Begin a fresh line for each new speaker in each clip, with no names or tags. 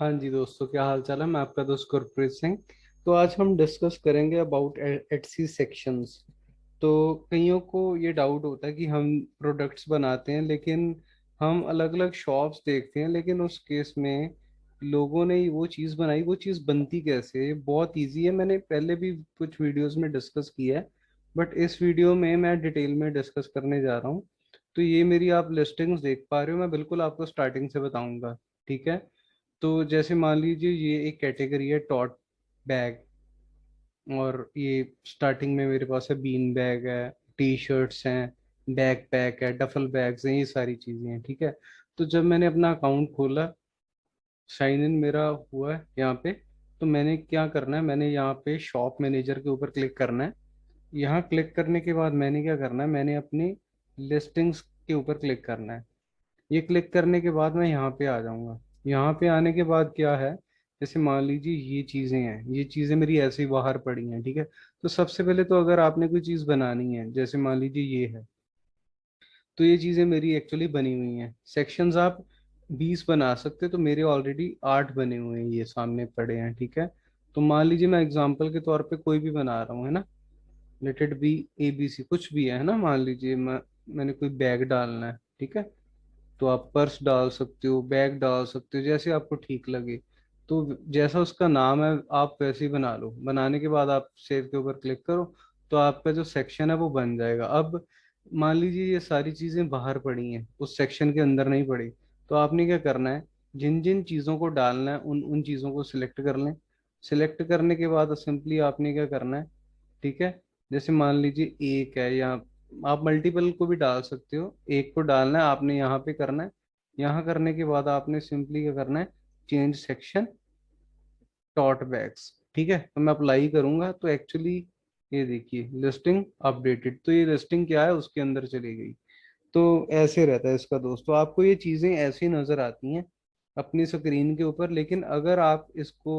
हाँ जी दोस्तों, क्या हाल चाल है। मैं आपका दोस्त गुरप्रीत सिंह। तो आज हम डिस्कस करेंगे अबाउट एटसी सेक्शंस। तो कईयों को ये डाउट होता है कि हम प्रोडक्ट्स बनाते हैं, लेकिन हम अलग अलग शॉप्स देखते हैं, लेकिन उस केस में लोगों ने वो चीज़ बनाई, वो चीज़ बनती कैसे है। ये बहुत इजी है, मैंने पहले भी कुछ वीडियोस में डिस्कस किया है, बट इस वीडियो में मैं डिटेल में डिस्कस करने जा रहा हूँ। तो ये मेरी आप लिस्टिंग्स देख पा रहे हो, मैं बिल्कुल आपको स्टार्टिंग से बताऊंगा। ठीक है। तो जैसे मान लीजिए ये एक कैटेगरी है टॉट बैग, और ये स्टार्टिंग में मेरे पास है बीन बैग है, टी शर्ट्स हैं, बैक पैक है, डफल बैग्स हैं, ये सारी चीजें हैं। ठीक है। तो जब मैंने अपना अकाउंट खोला, साइन इन मेरा हुआ है यहाँ पे, तो मैंने क्या करना है, मैंने यहाँ पे शॉप मैनेजर के ऊपर क्लिक करना है। यहाँ क्लिक करने के बाद मैंने क्या करना है, मैंने अपनी लिस्टिंग्स के ऊपर क्लिक करना है। ये क्लिक करने के बाद मैं यहाँ पे आ जाऊंगा। यहाँ पे आने के बाद क्या है, जैसे मान लीजिए ये चीजें हैं, ये चीजें मेरी ऐसे ही बाहर पड़ी हैं। ठीक है। तो सबसे पहले तो अगर आपने कोई चीज बनानी है, जैसे मान लीजिए ये है, तो ये चीजें मेरी एक्चुअली बनी हुई हैं। सेक्शंस आप 20 बना सकते, तो मेरे ऑलरेडी 8 बने हुए हैं, ये सामने पड़े हैं। ठीक है। तो मान लीजिए मैं एग्जाम्पल के तौर पे कोई भी बना रहा हूँ, है ना। लेट इट बी ABC, कुछ भी है ना। मान लीजिए मैंने कोई बैग डालना है। ठीक है। तो आप पर्स डाल सकते हो, बैग डाल सकते हो, जैसे आपको ठीक लगे। तो जैसा उसका नाम है, आप वैसे ही बना लो। बनाने के बाद आप सेव के ऊपर क्लिक करो, तो आपका जो सेक्शन है वो बन जाएगा। अब मान लीजिए ये सारी चीजें बाहर पड़ी हैं, उस सेक्शन के अंदर नहीं पड़ी, तो आपने क्या करना है, जिन जिन चीजों को डालना है उन उन चीजों को सिलेक्ट कर लें। सिलेक्ट करने के बाद सिंपली आपने क्या करना है, ठीक है, जैसे मान लीजिए एक है, या आप मल्टीपल को भी डाल सकते हो, एक को डालना है आपने, यहाँ पे करना है। यहाँ करने के बाद आपने सिंपली क्या करना है, चेंज सेक्शन टॉट बैग्स। ठीक है। तो मैं अप्लाई करूंगा, तो एक्चुअली ये देखिए लिस्टिंग अपडेटेड, तो ये लिस्टिंग क्या है उसके अंदर चली गई। तो ऐसे रहता है इसका दोस्तों, आपको ये चीजें ऐसी नजर आती हैं अपनी स्क्रीन के ऊपर, लेकिन अगर आप इसको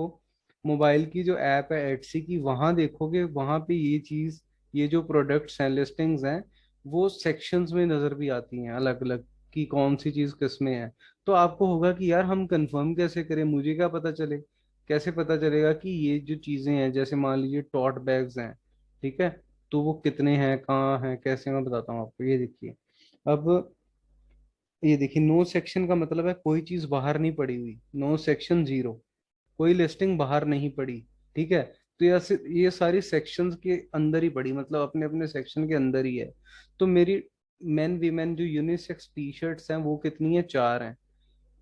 मोबाइल की जो ऐप है एटसी की, वहां देखोगे, वहां पे ये चीज, ये जो प्रोडक्ट्स हैं, लिस्टिंग्स हैं, वो सेक्शंस में नजर भी आती हैं अलग अलग, कि कौन सी चीज किस में है। तो आपको होगा कि यार हम कंफर्म कैसे करें, मुझे क्या पता चले, कैसे पता चलेगा कि ये जो चीजें हैं, जैसे मान लीजिए टॉट बैग्स हैं, ठीक है, तो वो कितने हैं, कहाँ हैं, कैसे, मैं बताता हूँ आपको। ये देखिए, अब ये देखिए, नो सेक्शन का मतलब है कोई चीज बाहर नहीं पड़ी हुई, नो सेक्शन जीरो, कोई लिस्टिंग बाहर नहीं पड़ी। ठीक है। तो ये सारी सेक्शंस के अंदर ही पड़ी, मतलब अपने अपने सेक्शन के अंदर ही है। तो मेरी मेन वीमेन जो यूनिसेक्स टी शर्ट्स हैं वो कितनी है, 4 हैं।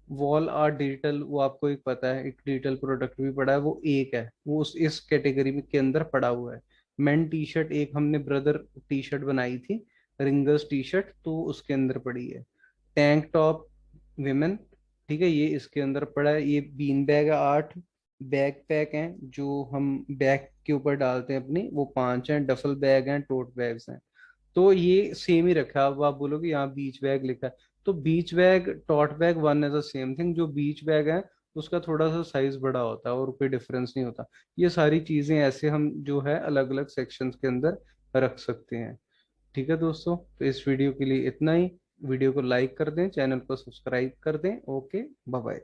वॉल आर्ट डिजिटल, वो आपको एक पता है, एक डिजिटल प्रोडक्ट भी पड़ा है, वो एक है, वो इस कैटेगरी में के अंदर पड़ा हुआ है। मेन टी शर्ट एक हमने ब्रदर टी शर्ट बनाई थी, रिंगर्स टी शर्ट, तो उसके अंदर पड़ी है। टैंक टॉप विमेन, ठीक है, ये इसके अंदर पड़ा है। ये बीन बैग है 8, बैग पैक हैं जो हम बैग के ऊपर डालते हैं अपनी, वो 5 हैं, डफल बैग हैं, टोट बैग्स हैं। तो ये सेम ही रखा है। अब आप बोलोगे यहाँ बीच बैग लिखा है, तो beach bag tote bag one as a same thing. जो बीच बैग है उसका थोड़ा सा साइज बड़ा होता है, और कोई डिफरेंस नहीं होता। ये सारी चीजें ऐसे हम जो है अलग अलग सेक्शंस के अंदर रख सकते हैं। ठीक है दोस्तों, तो इस वीडियो के लिए इतना ही। वीडियो को लाइक कर दें, चैनल को सब्सक्राइब कर दें। Okay, bye bye.